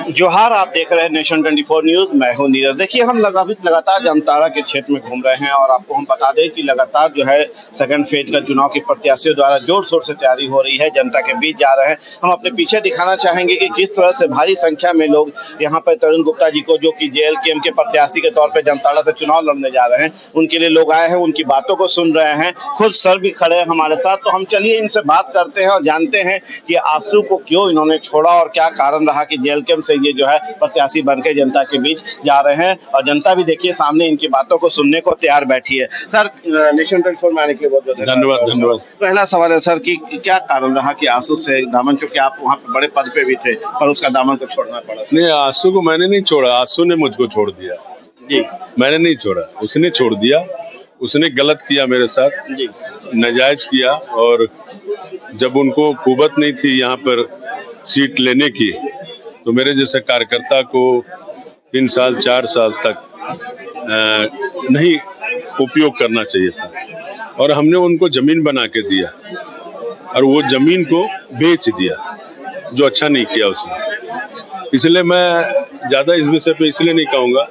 जोहार, आप देख रहे हैं नेशन 24 न्यूज। मैं हूं नीरज। देखिए, हम लगातार जामताड़ा के क्षेत्र में घूम रहे हैं और आपको हम बता दें कि लगातार जो है सेकंड फेज का चुनाव के प्रत्याशियों द्वारा जोर शोर से तैयारी हो रही है, जनता के बीच जा रहे हैं। हम अपने पीछे दिखाना चाहेंगे कि किस तरह से भारी संख्या में लोग यहाँ पर तरुण गुप्ता जी को, जो कि JLKM के प्रत्याशी के तौर पर जामताड़ा से चुनाव लड़ने जा रहे हैं, उनके लिए लोग आए हैं, उनकी बातों को सुन रहे हैं। खुद सर भी खड़े हैं हमारे साथ, तो हम चलिए इनसे बात करते हैं और जानते हैं कि आंसू को क्यों इन्होंने छोड़ा और क्या कारण रहा कि JLKM से ये जो है प्रत्याशी बनकर जनता के बीच जा रहे हैं। और जनता भी देखिए सामने इनकी बातों को सुनने को तैयार बैठी है। सर, नेशन 24 में आने के लिए बहुत बहुत धन्यवाद। पहला सवाल है सर कि क्या कारण रहा कि आंसू से दामन, चूंकि आप वहाँ पे बड़े पद पे भी थे, पर उसका दामन को छोड़ना पड़ा? नहीं, आंसू को मैंने नहीं छोड़ा, आंसू ने मुझको छोड़ दिया जी। मैंने नहीं छोड़ा, उसने छोड़ दिया। उसने गलत किया मेरे साथ जी। नाजायज किया। और जब उनको कुवत नहीं थी यहाँ पर सीट लेने की, तो मेरे जैसे कार्यकर्ता को 3 साल 4 साल तक नहीं उपयोग करना चाहिए था। और हमने उनको जमीन बना के दिया और वो जमीन को बेच दिया, जो अच्छा नहीं किया उसने। इसलिए मैं ज्यादा इस विषय पे इसलिए नहीं कहूँगा,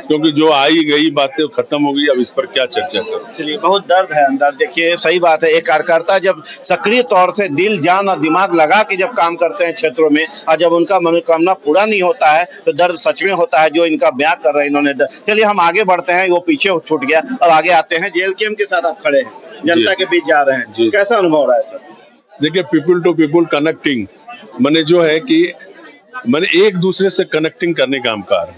क्योंकि जो आई गई बातें खत्म हो गई, अब इस पर क्या चर्चा करें। चलिए, बहुत दर्द है अंदर। देखिए, सही बात है, एक कार्यकर्ता जब सक्रिय तौर से दिल, जान और दिमाग लगा के जब काम करते हैं क्षेत्रों में, और जब उनका मनोकामना पूरा नहीं होता है, तो दर्द सच में होता है, जो इनका बयां कर रहे हैं इन्होंने। चलिए, हम आगे बढ़ते हैं, वो पीछे छूट गया। अब आगे आते हैं, JLKM के साथ आप खड़े हैं, जनता के बीच जा रहे हैं, कैसा अनुभव रहा है सर? देखिए, पीपुल टू पीपुल कनेक्टिंग मैंने जो है कि मैंने एक दूसरे से कनेक्टिंग करने का काम कर,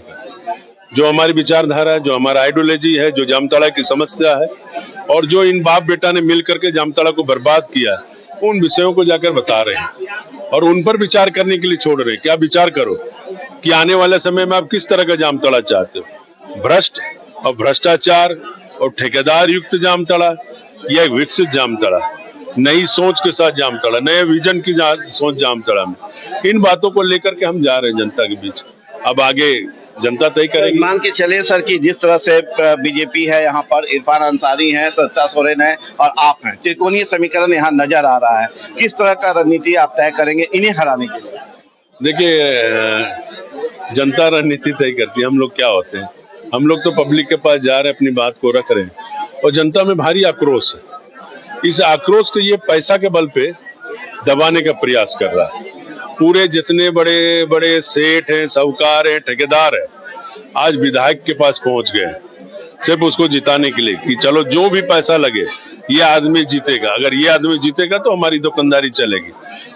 जो हमारी विचारधारा है, जो हमारा आइडियोलॉजी है, जो जामताड़ा की समस्या है, और जो इन बाप बेटा ने मिल करके जामताड़ा को बर्बाद किया, उन विषयों को जाकर बता रहे हैं और उन पर विचार करने के लिए छोड़ रहे हैं। क्या विचार करो कि आने वाले समय में आप किस तरह का जामताड़ा चाहते हो, भ्रष्ट और भ्रष्टाचार और ठेकेदार युक्त जामताड़ा या एक विकसित जामताड़ा, नई सोच के साथ जामताड़ा, नए विजन की सोच जामताड़ा में। इन बातों को लेकर के हम जा रहे हैं जनता के बीच। अब आगे जनता तय करेगी। मान के चलिए सर कि जिस तरह से BJP है, यहाँ पर इरफान अंसारी है, सच्चा सोरेन है और आप हैं, त्रिकोणीय समीकरण यहाँ नजर आ रहा है। किस तरह का रणनीति आप तय करेंगे इन्हें हराने के लिए? देखिए, जनता रणनीति तय करती है, हम लोग क्या होते हैं, हम लोग तो पब्लिक के पास जा रहे हैं, अपनी बात को रख रहे हैं, और जनता में भारी आक्रोश है। इस आक्रोश को ये पैसा के बल पे दबाने का प्रयास कर रहा है। पूरे जितने बड़े बड़े सेठ हैं, साहूकार हैं, ठेकेदार हैं, आज विधायक के पास पहुंच गए, सिर्फ उसको जिताने के लिए कि चलो जो भी पैसा लगे ये आदमी जीतेगा, अगर ये आदमी जीतेगा तो हमारी दुकानदारी चलेगी।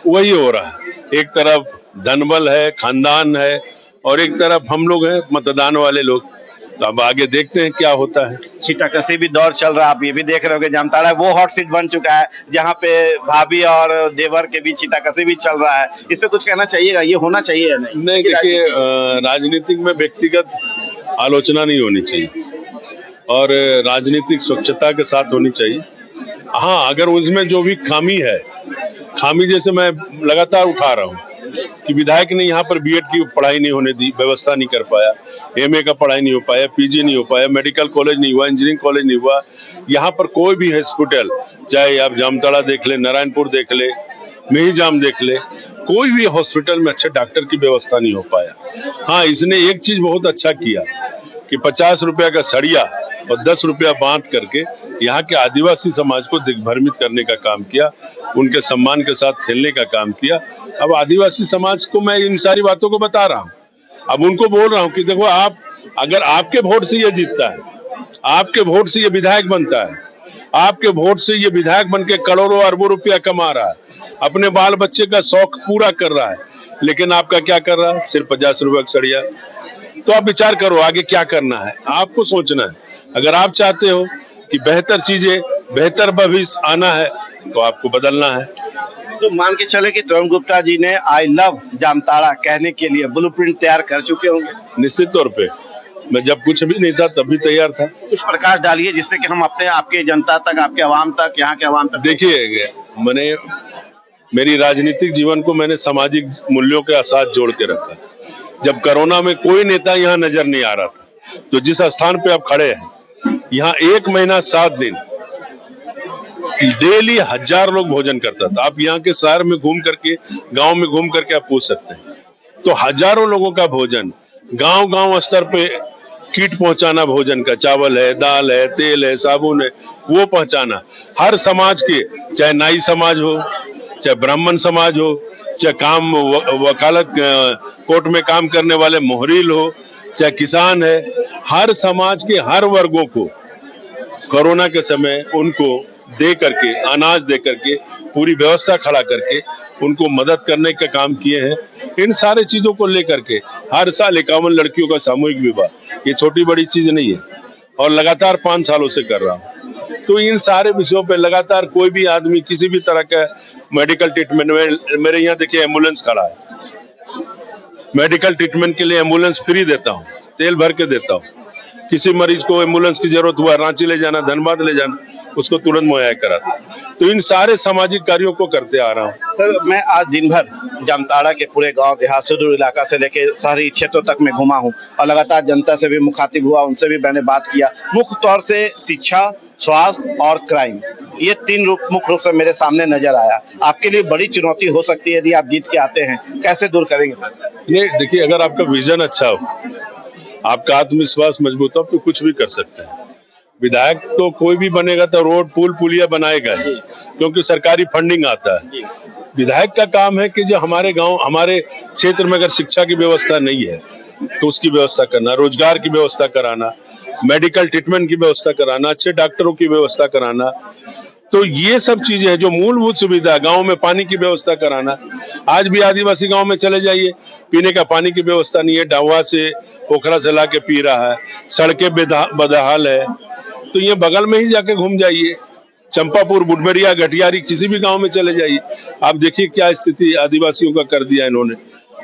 वही हो रहा है। एक तरफ धनबल है, खानदान है, और एक तरफ हम लोग हैं मतदान वाले लोग। तो अब आगे देखते हैं क्या होता है। छींटाकशी भी दौर चल रहा है, आप ये भी देख रहे होंगे, जामताड़ा वो हॉट सीट बन चुका है जहाँ पे भाभी और देवर के बीच छींटाकशी भी चल रहा है। इस पे कुछ कहना चाहिएगा, ये होना चाहिए या नहीं? नहीं, देखिए, राजनीतिक में व्यक्तिगत आलोचना नहीं होनी चाहिए और राजनीतिक स्वच्छता के साथ होनी चाहिए। हाँ, अगर उसमें जो भी खामी है, खामी जैसे मैं लगातार उठा रहा हूँ कि विधायक ने यहाँ पर B.Ed की पढ़ाई नहीं होने दी, व्यवस्था नहीं कर पाया, MA का पढ़ाई नहीं हो पाया, PG नहीं हो पाया, मेडिकल कॉलेज नहीं हुआ, इंजीनियरिंग कॉलेज नहीं हुआ। यहाँ पर कोई भी हॉस्पिटल, चाहे आप जामताड़ा देख ले, नारायणपुर देख ले, मेहिजाम देख ले, कोई भी हॉस्पिटल में अच्छे डॉक्टर की व्यवस्था नहीं हो पाया। हाँ, इसने एक चीज बहुत अच्छा किया कि 50 रुपया का सड़िया और 10 रुपया बांट करके यहाँ के आदिवासी समाज को दिग्भ्रमित करने का काम किया, उनके सम्मान के साथ खेलने का काम किया। अब आदिवासी समाज को मैं इन सारी बातों को बता रहा हूँ, अब उनको बोल रहा हूँ कि देखो, आप अगर आपके वोट से ये जीतता है, आपके वोट से ये विधायक बनता है, आपके वोट से ये विधायक बन के करोड़ों अरबों रुपया कमा रहा है, अपने बाल बच्चे का शौक पूरा कर रहा है, लेकिन आपका क्या कर रहा है, सिर्फ 50 रुपया का सड़िया। तो आप विचार करो आगे क्या करना है, आपको सोचना है। अगर आप चाहते हो कि बेहतर चीजें, बेहतर भविष्य आना है, तो आपको बदलना है। तो मान के चले कि तरुण गुप्ता जी ने आई लव जामताड़ा कहने के लिए ब्लूप्रिंट तैयार कर चुके होंगे? निश्चित तौर पे, मैं जब कुछ भी नहीं था तब भी तैयार था। कुछ प्रकाश डालिए जिससे कि हम अपने आपके जनता तक, आपके आवाम तक, यहाँ के आवाम तक। देखिए, मैंने मेरी राजनीतिक जीवन को मैंने सामाजिक मूल्यों के साथ जोड़ के रखा। जब कोरोना में कोई नेता यहाँ नजर नहीं आ रहा था, तो जिस स्थान पे आप खड़े हैं, यहाँ 1 महीना 7 दिन डेली 1000 लोग भोजन करता था। आप यहाँ के शहर में घूम करके, गांव में घूम करके आप पूछ सकते हैं। तो हजारों लोगों का भोजन, गांव-गांव स्तर पे किट पहुंचाना, भोजन का, चावल है, दाल है, तेल है, साबुन है, वो पहुंचाना हर समाज के, चाहे नाई समाज हो, चाहे ब्राह्मण समाज हो, चाहे वकालत कोर्ट में काम करने वाले मोहरिल हो, चाहे किसान है, हर समाज के हर वर्गों को कोरोना के समय उनको दे करके, अनाज दे करके, पूरी व्यवस्था खड़ा करके उनको मदद करने का काम किए हैं। इन सारे चीजों को लेकर के हर साल 51 लड़कियों का सामूहिक विवाह, ये छोटी बड़ी चीज नहीं है, और लगातार 5 सालों से कर रहा हूँ। तो इन सारे विषयों पे लगातार कोई भी आदमी किसी भी तरह का मेडिकल ट्रीटमेंट में, मेरे यहाँ देखिए एम्बुलेंस खड़ा है, मेडिकल ट्रीटमेंट के लिए एम्बुलेंस फ्री देता हूँ, तेल भर के देता हूँ। किसी मरीज को एम्बुलेंस की जरूरत हुआ, रांची ले जाना, धनबाद ले जाना, उसको तुरंत मुहैया कराता। तो इन सारे सामाजिक कार्यों को करते आ रहा हूँ। सर, मैं आज दिन भर जामताड़ा के पूरे गांव देहात सुदूर इलाका से लेके शहरी क्षेत्रों तक में घुमा हूँ और लगातार जनता से भी मुखातिब हुआ, उनसे भी मैंने बात किया। मुख्य तौर से शिक्षा, स्वास्थ्य और क्राइम, ये 3 मुख्य रूप से मेरे सामने नजर आया। आपके लिए बड़ी चुनौती हो सकती है यदि आप जीत के आते हैं, कैसे दूर करेंगे सर? नहीं, देखिए, अगर आपका विजन अच्छा हो, आपका आत्मविश्वास मजबूत हो, तो कुछ भी कर सकते हैं। विधायक तो कोई भी बनेगा तो रोड, पुल, पुलिया बनाएगा ही, क्योंकि सरकारी फंडिंग आता है। विधायक का काम है कि जो हमारे गांव, हमारे क्षेत्र में अगर शिक्षा की व्यवस्था नहीं है तो उसकी व्यवस्था करना, रोजगार की व्यवस्था कराना, मेडिकल ट्रीटमेंट की व्यवस्था कराना, अच्छे डॉक्टरों की व्यवस्था कराना। तो ये सब चीजें हैं जो मूलभूत सुविधा, गांव में पानी की व्यवस्था कराना। आज भी आदिवासी गांव में चले जाइए, पीने का पानी की व्यवस्था नहीं है, डावा से पोखरा से ला के पी रहा है, सड़कें बदहाल है। तो ये बगल में ही जाके घूम जाइए, चंपापुर, बुडबरिया, गठियारी, किसी भी गांव में चले जाइए, आप देखिए क्या स्थिति आदिवासियों का कर दिया इन्होंने।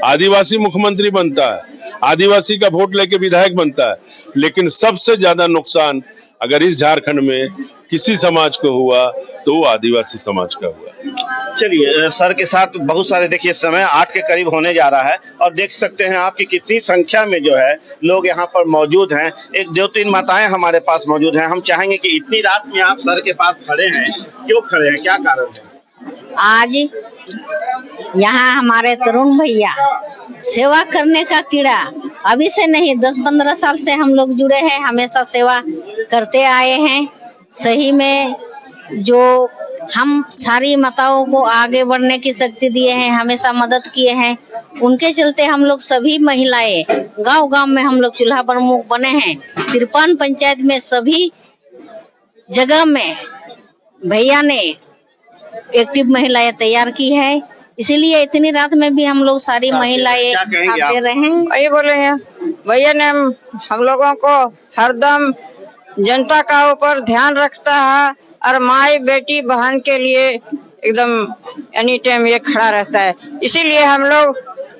आदिवासी मुख्यमंत्री बनता है, आदिवासी का वोट लेके विधायक बनता है, लेकिन सबसे ज्यादा नुकसान अगर इस झारखंड में किसी समाज को हुआ तो वो आदिवासी समाज का हुआ। चलिए, सर के साथ बहुत सारे, देखिए समय 8 के करीब होने जा रहा है और देख सकते हैं आपकी कितनी संख्या में जो है लोग यहाँ पर मौजूद हैं। एक 2-3 माताएं हमारे पास मौजूद हैं। हम चाहेंगे कि इतनी रात में आप सर के पास खड़े हैं, क्यों खड़े हैं, क्या कारण है? आज यहाँ हमारे तरुण भैया सेवा करने का कीड़ा अभी से नहीं, 10-15 साल से हम लोग जुड़े हैं, हमेशा सेवा करते आए हैं। सही में जो हम सारी माताओं को आगे बढ़ने की शक्ति दिए हैं, हमेशा मदद किए हैं, उनके चलते हम लोग सभी महिलाएं गांव-गांव में हम लोग चूल्हा प्रमुख बने हैं। 53 पंचायत में सभी जगह में भैया ने एक्टिव महिलाएं तैयार की है, इसीलिए इतनी रात में भी हम लोग सारी महिलाएं आते रहे। वही बोलेंगे, भैया ने हम लोगों को हरदम जनता का ऊपर ध्यान रखता है और माई बेटी बहन के लिए एकदम एनी टाइम ये खड़ा रहता है। इसीलिए हम लोग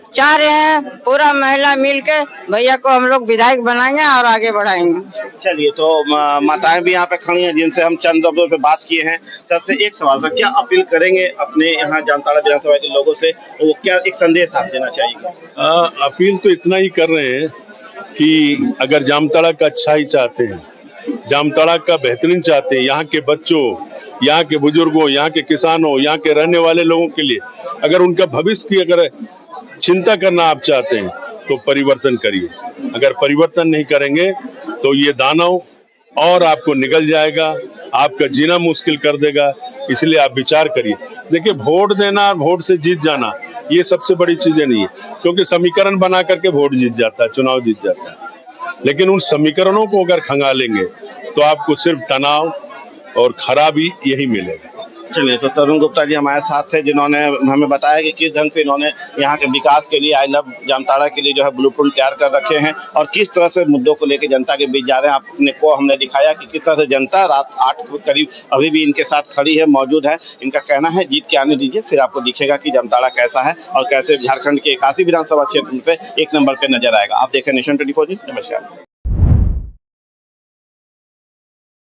चाह रहे हैं पूरा महिला मिलकर भैया को हम लोग विधायक बनाएंगे और आगे बढ़ाएंगे। चलिए, तो माताएं भी यहाँ पे खड़ी हैं जिनसे हम चंद दफों पे बात किए हैं। सबसे एक सवाल था, क्या अपील करेंगे अपने यहाँ जामताड़ा विधानसभा के लोगों से, वो क्या एक संदेश आप देना चाहिए? अपील तो इतना ही कर रहे हैं कि अगर जामताड़ा का अच्छा ही चाहते हैं, जामताड़ा का बेहतरीन चाहते हैं, यहाँ के बच्चों, यहाँ के बुजुर्गों, यहाँ के किसानों, यहाँ के रहने वाले लोगों के लिए अगर उनका भविष्य की अगर चिंता करना आप चाहते हैं तो परिवर्तन करिए। अगर परिवर्तन नहीं करेंगे तो ये दानव और आपको निगल जाएगा, आपका जीना मुश्किल कर देगा। इसलिए आप विचार करिए। देखिए, वोट देना और वोट से जीत जाना ये सबसे बड़ी चीजें नहीं है, क्योंकि समीकरण बना करके वोट जीत जाता है, चुनाव जीत जाता है, लेकिन उन समीकरणों को अगर खंगालेंगे तो आपको सिर्फ तनाव और खराबी यही मिलेगा। चलिए, तो तरुण गुप्ता जी हमारे साथ है, जिन्होंने हमें बताया कि किस ढंग से इन्होंने यहाँ के विकास के लिए, आई लव जामताड़ा के लिए जो है ब्लूप्रिंट तैयार कर रखे हैं और किस तरह से मुद्दों को लेकर जनता के बीच जा रहे हैं। आपने को हमने दिखाया कि किस तरह से जनता रात 8 के करीब अभी भी इनके साथ खड़ी है, मौजूद है। इनका कहना है जीत के आने दीजिए, फिर आपको दिखेगा कि जामताड़ा कैसा है और कैसे झारखंड के 81 विधानसभा क्षेत्र से 1 नंबर पर नजर आएगा। आप देखें नेशन 24 न्यूज़। नमस्कार।